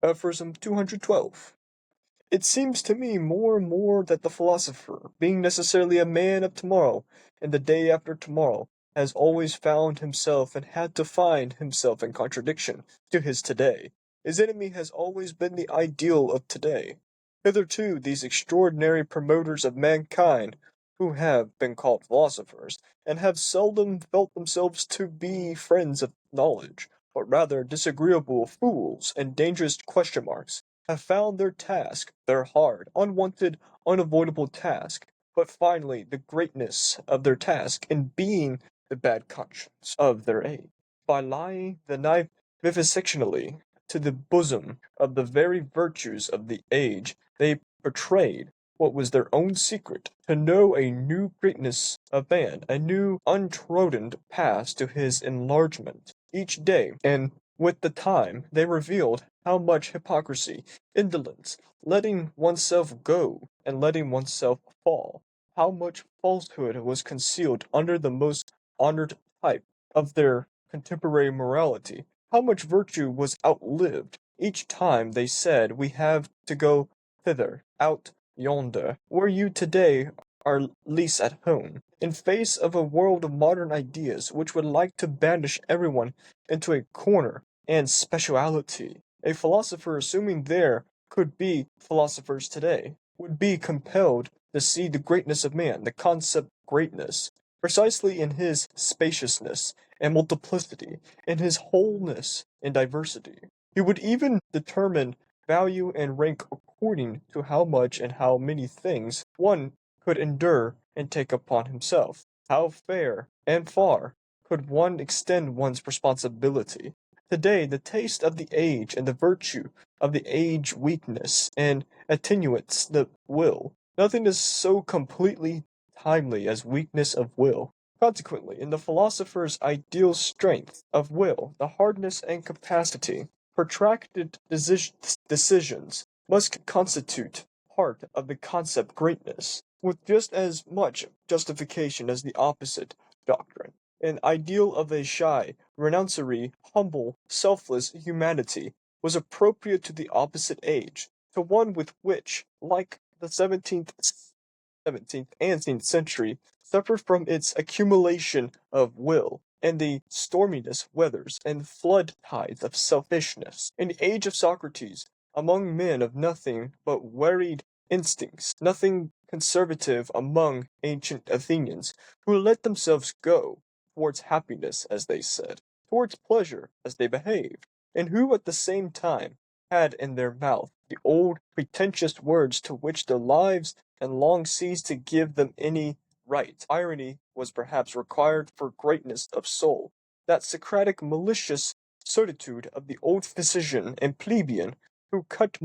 Aphorism 212. It seems to me more and more that the philosopher, being necessarily a man of tomorrow and the day after tomorrow, has always found himself and had to find himself in contradiction to his today. His enemy has always been the ideal of today. Hitherto, these extraordinary promoters of mankind, who have been called philosophers, and have seldom felt themselves to be friends of knowledge, but rather disagreeable fools and dangerous question marks, have found their task, their hard, unwanted, unavoidable task, but finally the greatness of their task in being the bad conscience of their age. By laying the knife vivisectionally to the bosom of the very virtues of the age, they betrayed what was their own secret, to know a new greatness of man, a new untrodden path to his enlargement each day, and with the time they revealed how much hypocrisy, indolence, letting oneself go and letting oneself fall, how much falsehood was concealed under the most honored type of their contemporary morality, how much virtue was outlived each time they said we have to go thither, out yonder, where you today are least at home, in face of a world of modern ideas which would like to banish everyone into a corner and speciality. A philosopher assuming there could be philosophers today would be compelled to see the greatness of man, the concept greatness, precisely in his spaciousness and multiplicity, in his wholeness and diversity. He would even determine value and rank according to how much and how many things one could endure and take upon himself. How fair and far could one extend one's responsibility? Today, the taste of the age and the virtue of the age weakness and attenuates the will. Nothing is so completely timely as weakness of will. Consequently, in the philosopher's ideal strength of will, the hardness and capacity, protracted decisions must constitute part of the concept greatness, with just as much justification as the opposite doctrine. An ideal of a shy, renouncing, humble, selfless humanity was appropriate to the opposite age, to one with which, like the 17th and 18th century, suffered from its accumulation of will and the storminess weathers and flood tides of selfishness. In the age of Socrates, among men of nothing but wearied instincts, nothing conservative among ancient Athenians, who let themselves go towards happiness, as they said, towards pleasure, as they behaved, and who at the same time had in their mouth the old pretentious words to which their lives and long ceased to give them any right. Irony was perhaps required for greatness of soul. That Socratic malicious certitude of the old physician and plebeian who cut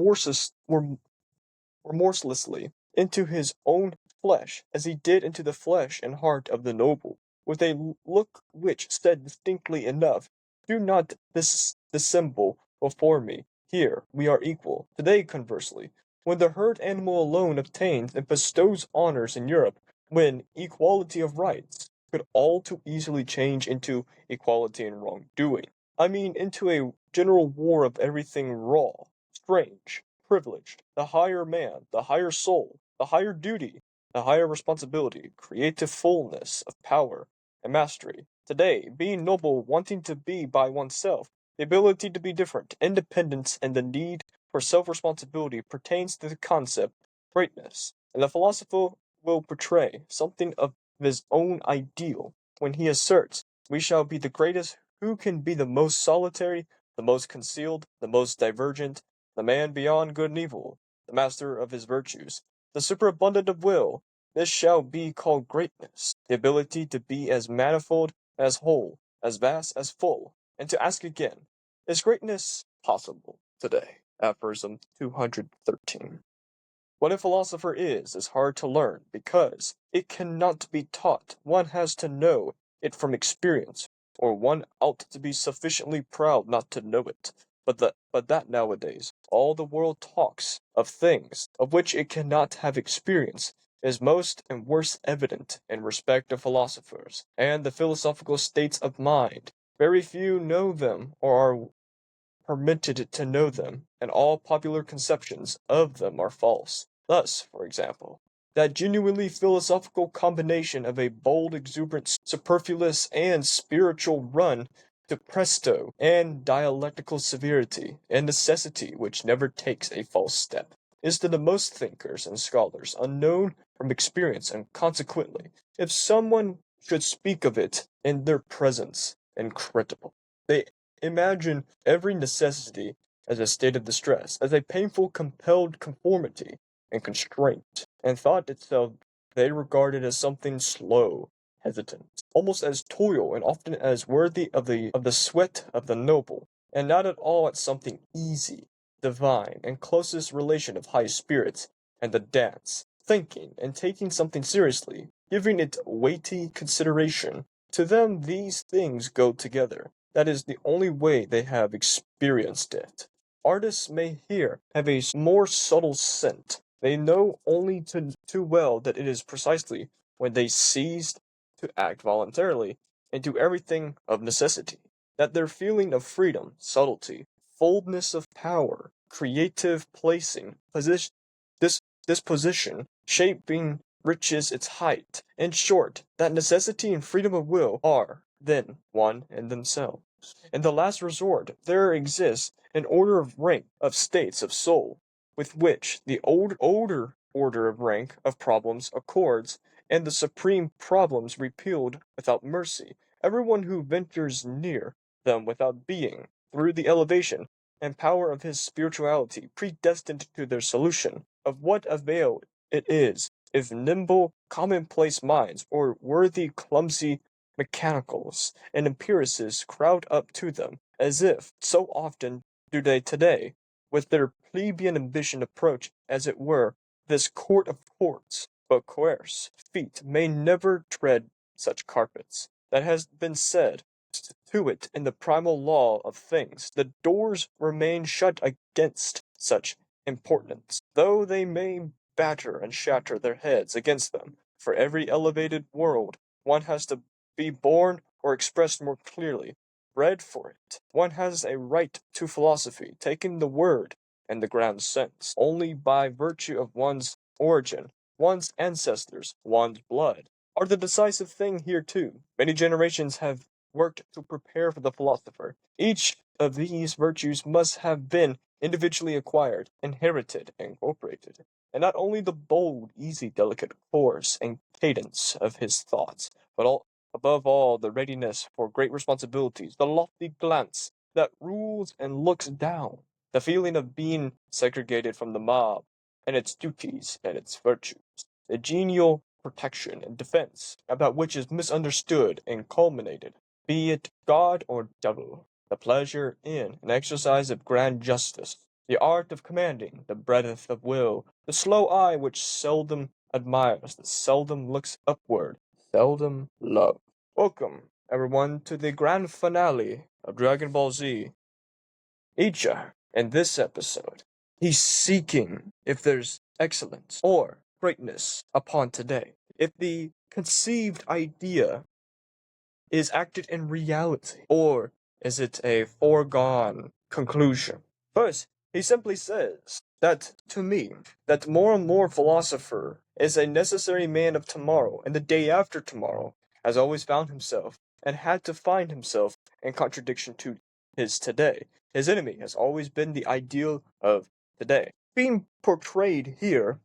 remorselessly into his own flesh, as he did into the flesh and heart of the noble, with a look which said distinctly enough, "Do not dissemble before me. Here we are equal." Today, conversely, when the herd animal alone obtains and bestows honors in Europe, when equality of rights could all too easily change into equality in wrongdoing, I mean into a general war of everything raw, strange, privileged, the higher man, the higher soul, the higher duty, the higher responsibility, creative fullness of power and mastery. Today, being noble, wanting to be by oneself, the ability to be different, independence, and the need for self-responsibility pertains to the concept greatness, and the philosopher will portray something of his own ideal when he asserts, "We shall be the greatest who can be the most solitary, the most concealed, the most divergent, the man beyond good and evil, the master of his virtues, the superabundant of will. This shall be called greatness, the ability to be as manifold, as whole, as vast, as full." And to ask again, is greatness possible today? Aphorism 213. What a philosopher is hard to learn, because it cannot be taught. One has to know it from experience, or one ought to be sufficiently proud not to know it. But that nowadays all the world talks of things of which it cannot have experience is most and worst evident in respect of philosophers, and the philosophical states of mind. Very few know them or are permitted to know them, and all popular conceptions of them are false. Thus, for example, that genuinely philosophical combination of a bold, exuberant, superfluous, and spiritual run to presto and dialectical severity and necessity which never takes a false step is to the most thinkers and scholars unknown from experience, and consequently, if someone should speak of it in their presence, incredible. They imagine every necessity as a state of distress, as a painful compelled conformity and constraint, and thought itself they regarded as something slow, hesitant, almost as toil, and often as worthy of the sweat of the noble, and not at all as something easy, divine, and closest relation of high spirits and the dance, thinking and taking something seriously, giving it weighty consideration. To them these things go together. That is the only way they have experienced it. Artists may here have a more subtle scent. They know only too well that it is precisely when they cease to act voluntarily and do everything of necessity, that their feeling of freedom, subtlety, fullness of power, creative placing, this disposition, shaping reaches its height. In short, that necessity and freedom of will are, then, one in themselves. In the last resort, there exists an order of rank of states of soul, with which the older order of rank of problems accords, and the supreme problems repealed without mercy. Everyone who ventures near them without being, through the elevation and power of his spirituality, predestined to their solution, of what avail it is if nimble, commonplace minds, or worthy, clumsy mechanicals and empiricists crowd up to them, as if, so often do they today, with their plebeian ambition approach, as it were, this court of courts, but coerce feet may never tread such carpets. That has been said to it in the primal law of things. The doors remain shut against such importance, though they may batter and shatter their heads against them. For every elevated world, one has to be born or expressed more clearly, bred for it. One has a right to philosophy, taking the word in the ground sense, only by virtue of one's origin, one's ancestors, one's blood, are the decisive thing here too. Many generations have worked to prepare for the philosopher. Each of these virtues must have been individually acquired, inherited, and incorporated, and not only the bold, easy, delicate course and cadence of his thoughts, but above all the readiness for great responsibilities, the lofty glance that rules and looks down, the feeling of being segregated from the mob, and its duties and its virtues, the genial protection and defense about which is misunderstood and culminated, be it God or devil, the pleasure in an exercise of grand justice, the art of commanding, the breadth of will, the slow eye which seldom admires, that seldom looks upward, seldom loves. Welcome, everyone, to the grand finale of Dragon Ball Z. Nietzsche, in this episode, he's seeking if there's excellence or greatness upon today. If the conceived idea is acted in reality, or is it a foregone conclusion? First, he simply says that to me, that more and more philosopher is a necessary man of tomorrow, and the day after tomorrow has always found himself, and had to find himself, in contradiction to his today. His enemy has always been the ideal of today. Being portrayed here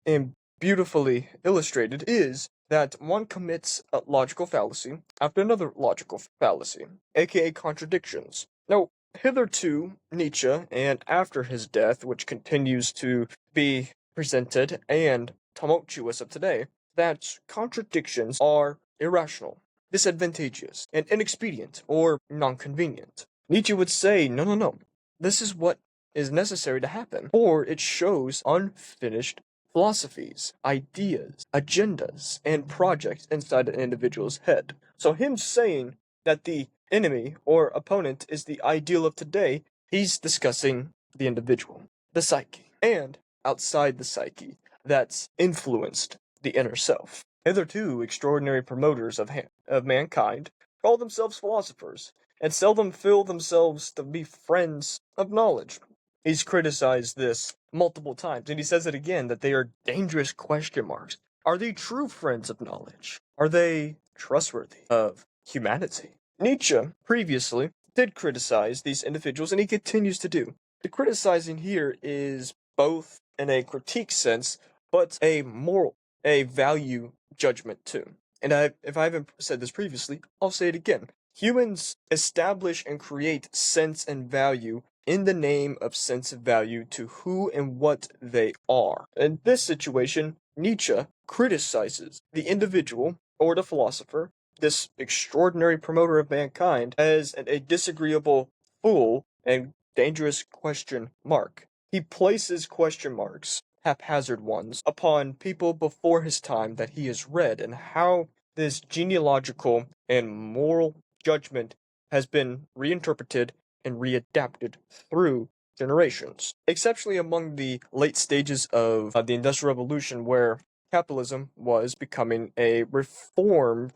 and beautifully illustrated is that one commits a logical fallacy after another logical fallacy, aka contradictions. Now, hitherto, Nietzsche, and after his death, which continues to be presented and tumultuous of today, that contradictions are irrational, disadvantageous, and inexpedient or non-convenient. Nietzsche would say, no, no, no, this is what is necessary to happen, or it shows unfinished philosophies, ideas, agendas, and projects inside an individual's head. So him saying that the enemy or opponent is the ideal of today, he's discussing the individual, the psyche, and outside the psyche that's influenced the inner self. Hitherto, extraordinary promoters of mankind call themselves philosophers, and seldom feel themselves to be friends of knowledge. He's criticized this multiple times, and he says it again that they are dangerous question marks. Are they true friends of knowledge? Are they trustworthy of humanity? Nietzsche previously did criticize these individuals, and he continues to do. The criticizing here is both in a critique sense, but a moral, a value judgment too. And if I haven't said this previously, I'll say it again. Humans establish and create sense and value in the name of sense of value to who and what they are. In this situation, Nietzsche criticizes the individual or the philosopher, this extraordinary promoter of mankind, as a disagreeable fool and dangerous question mark. He places question marks, haphazard ones, upon people before his time that he has read, and how this genealogical and moral judgment has been reinterpreted and readapted through generations. Exceptionally among the late stages of the Industrial Revolution, where capitalism was becoming a reformed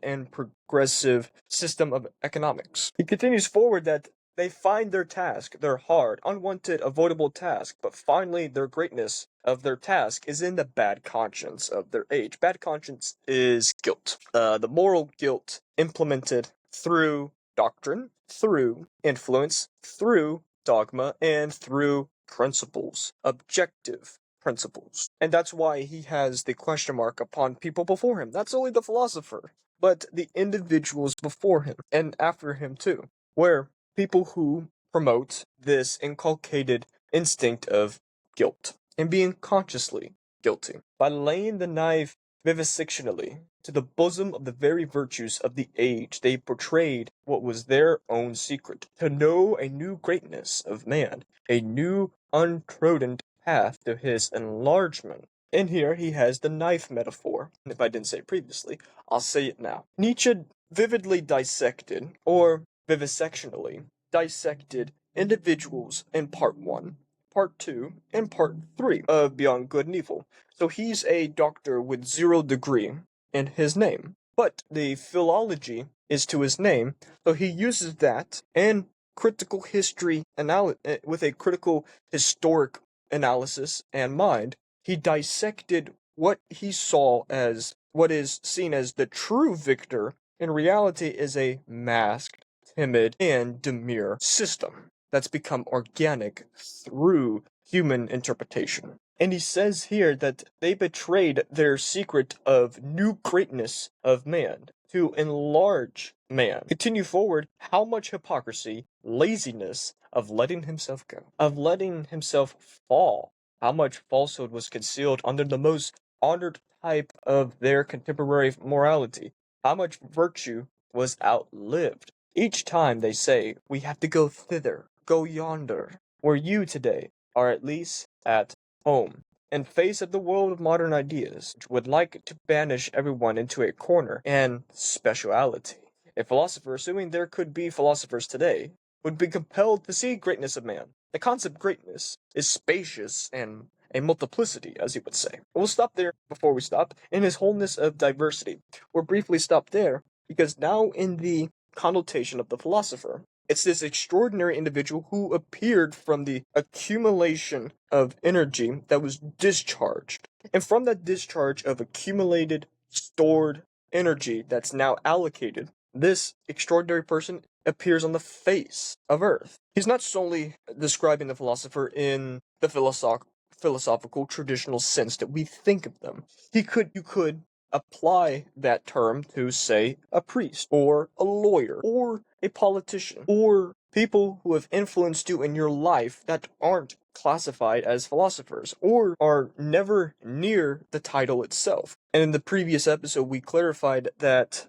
and progressive system of economics. He continues forward that they find their task, their hard, unwanted, avoidable task, but finally their greatness of their task is in the bad conscience of their age. Bad conscience is guilt. The moral guilt implemented through doctrine, through influence, through dogma, and through principles, objective principles. And that's why he has the question mark upon people before him. That's only the philosopher, but the individuals before him and after him too, where people who promote this inculcated instinct of guilt and being consciously guilty. By laying the knife vivisectionally to the bosom of the very virtues of the age, they portrayed what was their own secret, to know a new greatness of man, a new untrodden path to his enlargement. And here he has the knife metaphor. If I didn't say it previously, I'll say it now. Nietzsche vividly dissected, or vivisectionally dissected, individuals in part 1, part 2, and part 3 of Beyond Good and Evil. So he's a doctor with 0 degree in his name. But the philology is to his name, so he uses that and critical history with a critical historic analysis and mind. He dissected what he saw as what is seen as the true victor in reality is a masked, timid, and demure system that's become organic through human interpretation. And he says here that they betrayed their secret of new greatness of man to enlarge man. Continue forward, how much hypocrisy, laziness of letting himself go, of letting himself fall. How much falsehood was concealed under the most honored type of their contemporary morality. How much virtue was outlived. Each time they say, we have to go thither, go yonder, where you today are at least at home. In face of the world of modern ideas, which would like to banish everyone into a corner and speciality. A philosopher, assuming there could be philosophers today, would be compelled to see greatness of man. The concept greatness is spacious and a multiplicity, as he would say. We'll stop there before we stop. In his wholeness of diversity. We'll briefly stop there, because now in the connotation of the philosopher, it's this extraordinary individual who appeared from the accumulation of energy that was discharged. And from that discharge of accumulated, stored energy that's now allocated, this extraordinary person appears on the face of Earth. He's not solely describing the philosopher in the philosophical traditional sense that we think of them. You could apply that term to, say, a priest, or a lawyer, or a politician, or people who have influenced you in your life that aren't classified as philosophers, or are never near the title itself. And in the previous episode, we clarified that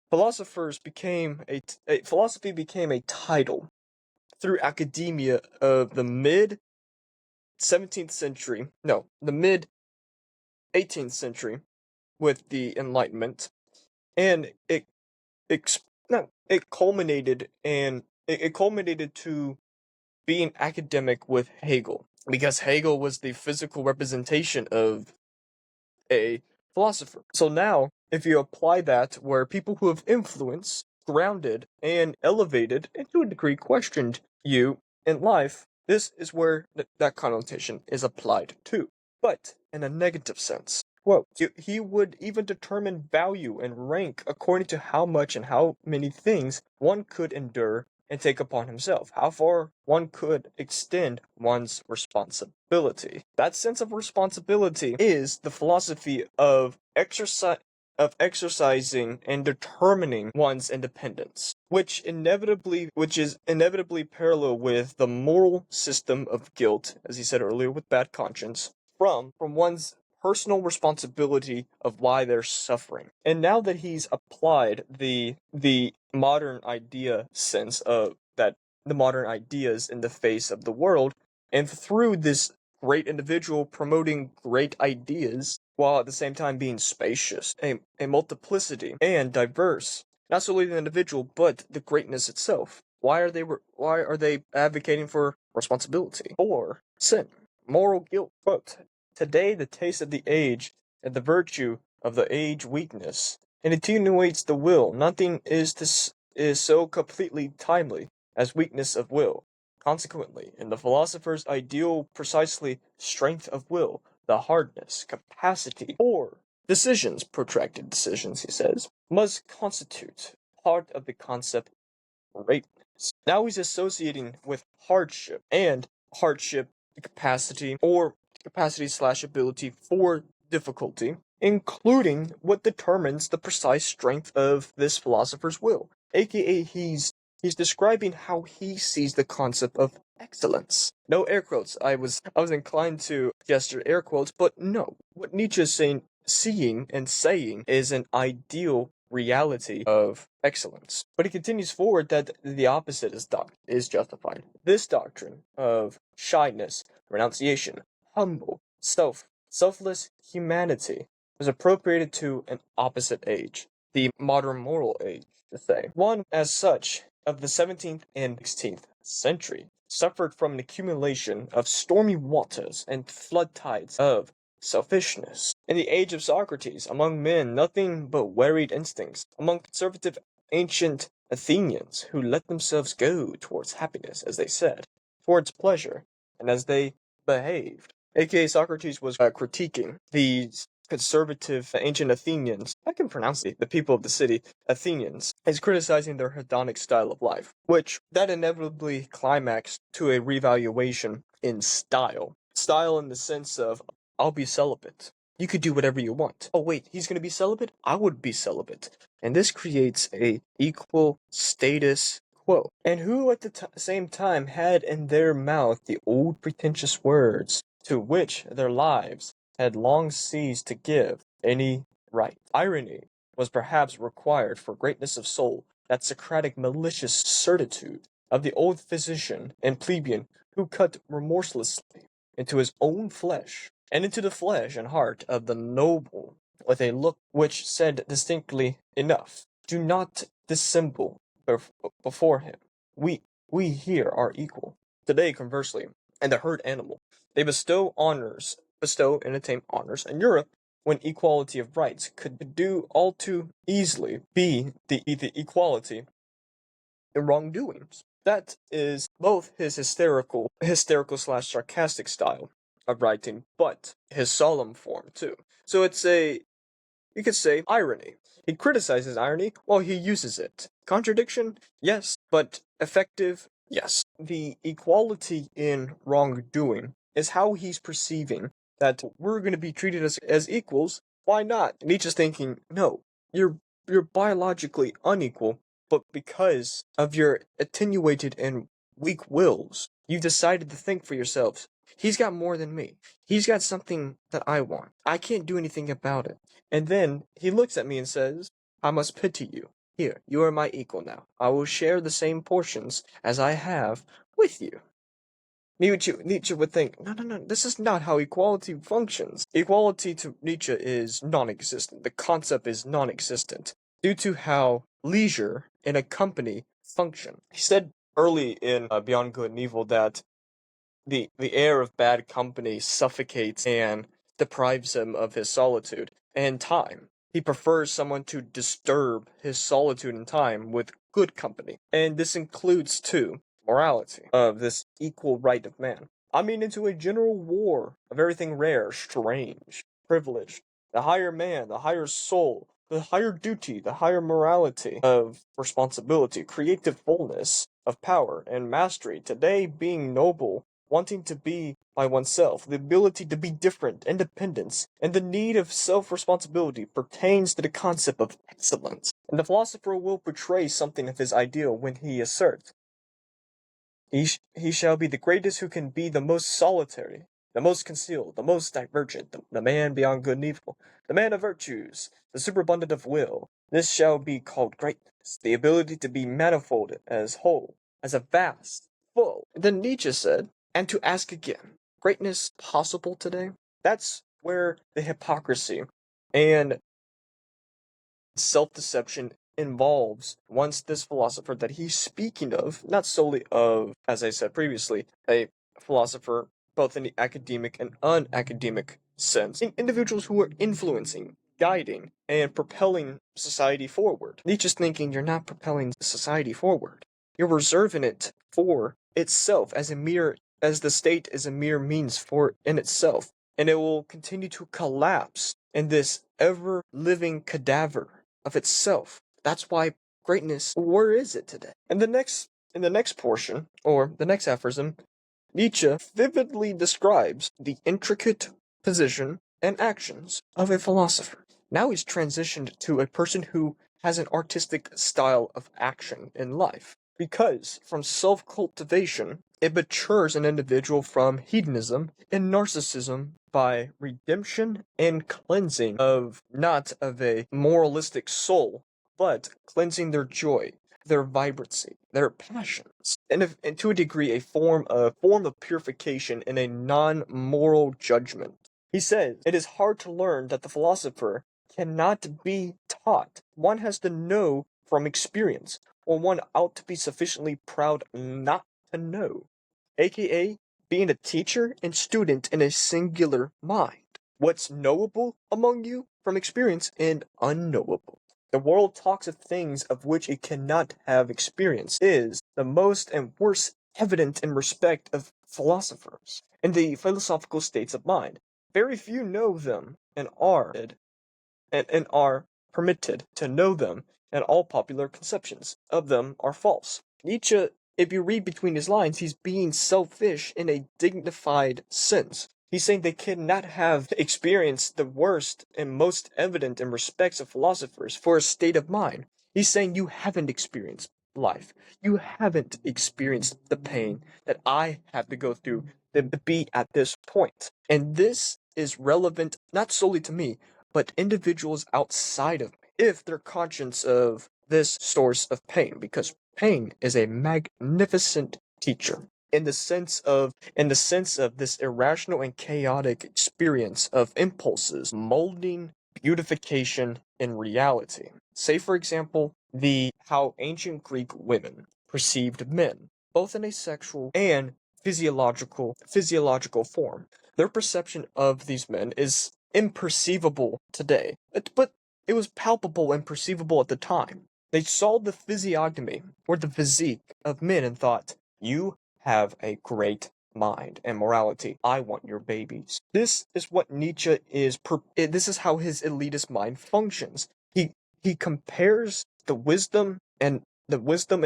philosophy became a title through academia of the mid 17th century, no, the mid 18th century, with the Enlightenment, and it culminated to being academic with Hegel, because Hegel was the physical representation of a philosopher. So now, if you apply that where people who have influence grounded, and elevated, and to a degree questioned you in life, this is where that connotation is applied to. But in a negative sense. Well, he would even determine value and rank according to how much and how many things one could endure and take upon himself, how far one could extend one's responsibility. That sense of responsibility is the philosophy of exercising and determining one's independence, which is inevitably parallel with the moral system of guilt, as he said earlier, with bad conscience, from one's personal responsibility of why they're suffering. And now that he's applied the modern idea sense of that the modern ideas in the face of the world, and through this great individual promoting great ideas while at the same time being spacious, a multiplicity and diverse, not solely the individual but the greatness itself. Why are they advocating for responsibility or sin, moral guilt? Quote, today the taste of the age and the virtue of the age weakness, and attenuates the will. Nothing is so completely timely as weakness of will. Consequently, in the philosopher's ideal, precisely strength of will, the hardness, capacity, or decisions, protracted decisions, he says, must constitute part of the concept greatness. Now he's associating with hardship and hardship capacity or capacity slash ability for difficulty, including what determines the precise strength of this philosopher's will, aka he's describing how he sees the concept of excellence. No air quotes. I was inclined to gesture air quotes, but no. What Nietzsche is seeing and saying is an ideal reality of excellence. But he continues forward that the opposite is justified. This doctrine of shyness, renunciation, humble, selfless humanity was appropriated to an opposite age, the modern moral age, to say. One, as such, of the 17th and 16th century suffered from an accumulation of stormy waters and flood tides of selfishness. In the age of Socrates, among men nothing but wearied instincts, among conservative ancient Athenians who let themselves go towards happiness, as they said, towards pleasure, and as they behaved. AKA Socrates was critiquing these conservative ancient Athenians. I can pronounce the people of the city, Athenians, is criticizing their hedonic style of life, which that inevitably climaxed to a revaluation in style. Style in the sense of, I'll be celibate. You could do whatever you want. Oh wait, he's gonna be celibate? I would be celibate. And this creates a equal status quo. And who at the same time had in their mouth the old pretentious words to which their lives had long ceased to give any right. Irony was perhaps required for greatness of soul, that Socratic malicious certitude of the old physician and plebeian who cut remorselessly into his own flesh, and into the flesh and heart of the noble, with a look which said distinctly enough, do not dissemble before him. We we here are equal. Today, conversely, in the herd animal, they bestow and attain honors in Europe when equality of rights could do all too easily be the equality in wrongdoings. That is both his hysterical slash sarcastic style of writing, but his solemn form too. So you could say irony. He criticizes irony while he uses it. Contradiction? Yes, but effective? Yes. The equality in wrongdoing is how he's perceiving that we're going to be treated as equals. Why not? Nietzsche's thinking, no, you're biologically unequal, but because of your attenuated and weak wills, you've decided to think for yourselves. He's got more than me. He's got something that I want. I can't do anything about it. And then he looks at me and says, I must pity you. Here, you are my equal now. I will share the same portions as I have with you. Nietzsche would think, no, this is not how equality functions. Equality to Nietzsche is non-existent. The concept is non-existent due to how leisure and a company function. He said early in Beyond Good and Evil that the air of bad company suffocates and deprives him of his solitude and time. He prefers someone to disturb his solitude and time with good company. And this includes, too, morality, of this equal right of man. I mean, into a general war of everything rare, strange, privileged, the higher man, the higher soul, the higher duty, the higher morality of responsibility, creative fullness of power and mastery, today being noble, wanting to be by oneself, the ability to be different, independence, and the need of self-responsibility pertains to the concept of excellence. And the philosopher will portray something of his ideal when he asserts, he shall be the greatest who can be the most solitary, the most concealed, the most divergent, the man beyond good and evil, the man of virtues, the superabundant of will. This shall be called greatness, the ability to be manifold as whole, as a vast, full. Then Nietzsche said, and to ask again, greatness possible today? That's where the hypocrisy and self-deception involves once this philosopher that he's speaking of, not solely of, as I said previously, a philosopher both in the academic and unacademic sense, individuals who are influencing, guiding, and propelling society forward. Nietzsche's thinking you're not propelling society forward. You're reserving it for itself as the state is a mere means for in itself, and it will continue to collapse in this ever living cadaver of itself. That's why greatness, where is it today? In the next portion, or the next aphorism, Nietzsche vividly describes the intricate position and actions of a philosopher. Now he's transitioned to a person who has an artistic style of action in life. Because from self-cultivation, it matures an individual from hedonism and narcissism by redemption and cleansing of not of a moralistic soul, but cleansing their joy, their vibrancy, their passions, and to a degree a form of purification in a non-moral judgment. He says, it is hard to learn that the philosopher cannot be taught. One has to know from experience, or one ought to be sufficiently proud not to know, aka being a teacher and student in a singular mind. What's knowable among you from experience and unknowable. The world talks of things of which it cannot have experience, is the most and worst evident in respect of philosophers, and the philosophical states of mind. Very few know them and are permitted to know them, and all popular conceptions of them are false. Nietzsche, if you read between his lines, he's being selfish in a dignified sense. He's saying they cannot have experienced the worst and most evident in respects of philosophers for a state of mind. He's saying you haven't experienced life. You haven't experienced the pain that I have to go through to be at this point. And this is relevant not solely to me, but individuals outside of me, if they're conscious of this source of pain, because pain is a magnificent teacher in the sense of this irrational and chaotic experience of impulses molding beautification in reality. Say for example, the how ancient Greek women perceived men, both in a sexual and physiological form. Their perception of these men is imperceivable today, but it was palpable and perceivable at the time. They saw the physiognomy, or the physique, of men and thought, you have a great mind and morality. I want your babies. This is what Nietzsche is. This is how his elitist mind functions. He compares the wisdom and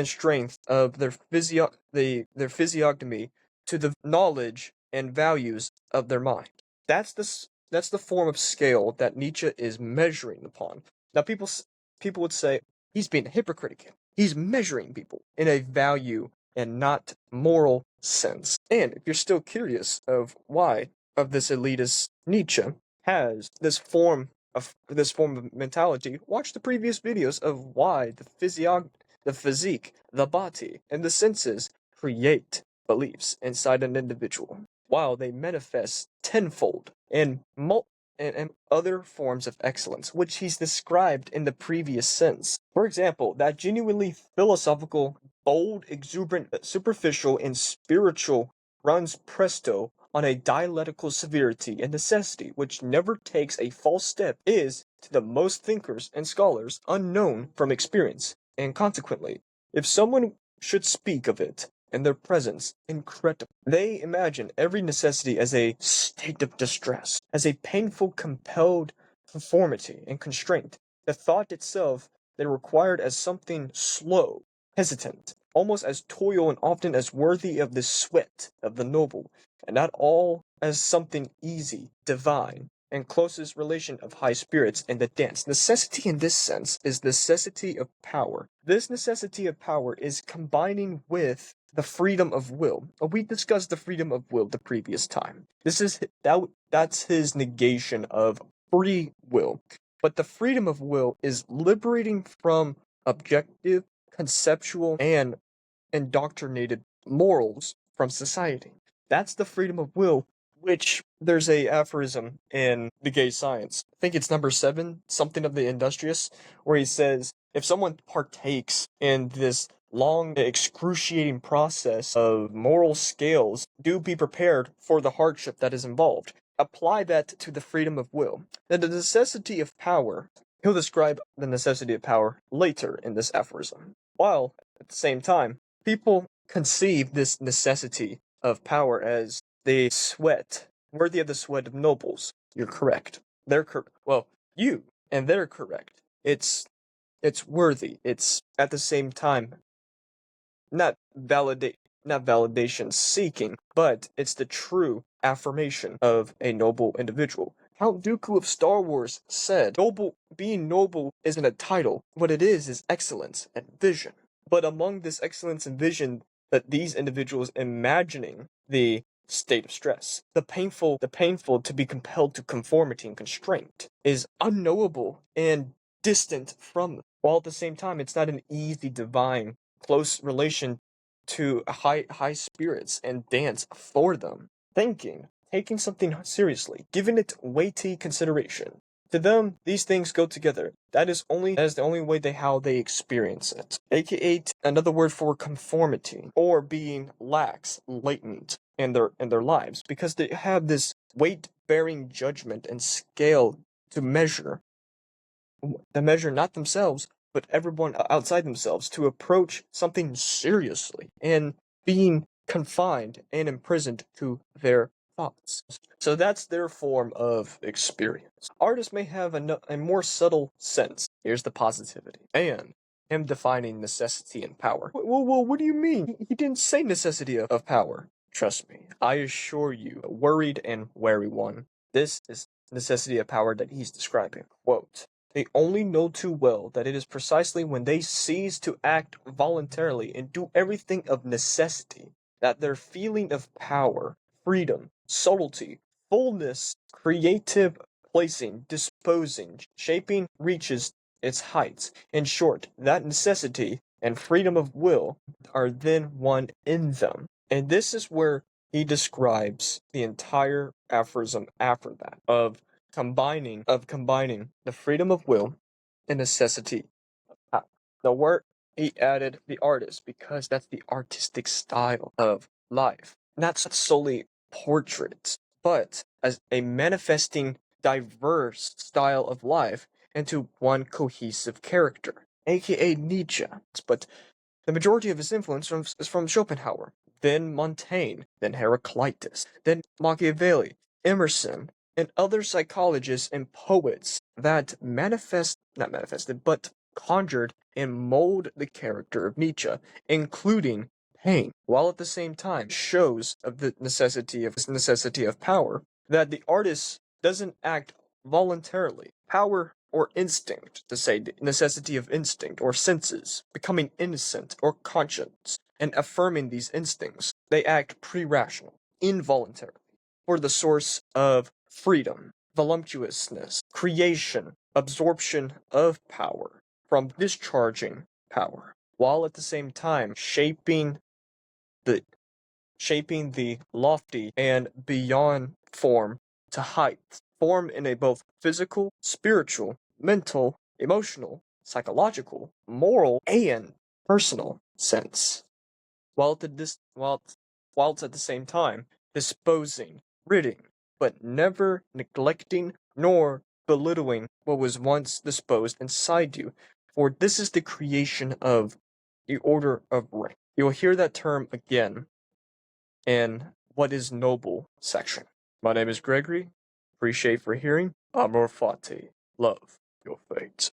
strength of their physiognomy to the knowledge and values of their mind. That's the form of scale that Nietzsche is measuring upon. Now, people would say he's being a hypocrite again. He's measuring people in a value and not moral sense. And if you're still curious of why of this elitist Nietzsche has this form of mentality, watch the previous videos of why the physique, the body, and the senses create beliefs inside an individual, while they manifest tenfold and other forms of excellence, which he's described in the previous sense. For example, that genuinely philosophical, bold, exuberant, superficial, and spiritual runs presto on a dialectical severity and necessity which never takes a false step is to the most thinkers and scholars unknown from experience, and consequently, if someone should speak of it in their presence, incredible. They imagine every necessity as a state of distress, as a painful, compelled conformity and constraint. The thought itself they required as something slow, hesitant, almost as toil and often as worthy of the sweat of the noble, and not all as something easy, divine, and closest relation of high spirits and the dance. Necessity in this sense is necessity of power. This necessity of power is combining with the freedom of will. We discussed the freedom of will the previous time. That's his negation of free will. But the freedom of will is liberating from objective, conceptual, and indoctrinated morals from society. That's the freedom of will, which there's a aphorism in the gay science. I think it's number 7, something of the industrious, where he says, if someone partakes in this long, excruciating process of moral scales, do be prepared for the hardship that is involved. Apply that to the freedom of will. Now, the necessity of power, he'll describe the necessity of power later in this aphorism. While, at the same time, people conceive this necessity of power as the sweat, worthy of the sweat of nobles. You're correct. They're well, you and they're correct. It's worthy. It's at the same time not validation seeking, but it's the true affirmation of a noble individual. Count Dooku of Star Wars said, being noble isn't a title. What it is excellence and vision. But among this excellence and vision that these individuals imagining the state of stress, the painful to be compelled to conformity and constraint is unknowable and distant from them. While at the same time, it's not an easy, divine, close relation to high spirits and dance for them. Taking something seriously, giving it weighty consideration. To them, these things go together. That is the only way how they experience it. AKA another word for conformity, or being lax, latent in their lives, because they have this weight-bearing judgment and scale to measure not themselves, but everyone outside themselves, to approach something seriously and being confined and imprisoned to their thoughts. So that's their form of experience. Artists may have a more subtle sense. Here's the positivity. And him defining necessity and power. Well, what do you mean? He didn't say necessity of power. Trust me, I assure you, a worried and wary one, this is necessity of power that he's describing. Quote, they only know too well that it is precisely when they cease to act voluntarily and do everything of necessity that their feeling of power, freedom, subtlety, fullness, creative placing, disposing, shaping reaches its heights. In short, that necessity and freedom of will are then one in them. And this is where he describes the entire aphorism after that of combining the freedom of will and necessity of power. The word he added the artist because that's the artistic style of life. Not solely portraits, but as a manifesting diverse style of life into one cohesive character, aka Nietzsche. But the majority of his influence is from Schopenhauer, then Montaigne, then Heraclitus, then Machiavelli, Emerson, and other psychologists and poets that not manifested, but conjured and mold the character of Nietzsche, including pain, while at the same time shows of the necessity of power, that the artist doesn't act voluntarily. Power or instinct, to say the necessity of instinct or senses, becoming innocent or conscious, and affirming these instincts, they act pre-rational, involuntarily, for the source of freedom, voluptuousness, creation, absorption of power, from discharging power, while at the same time the shaping the lofty and beyond form to heights, form in a both physical, spiritual, mental, emotional, psychological, moral, and personal sense, whilst at the same time disposing, ridding, but never neglecting nor belittling what was once disposed inside you, for this is the creation of the order of rank. You'll hear that term again in What is Noble section. My name is Gregory. Appreciate for hearing. Amor fati. Love your fate.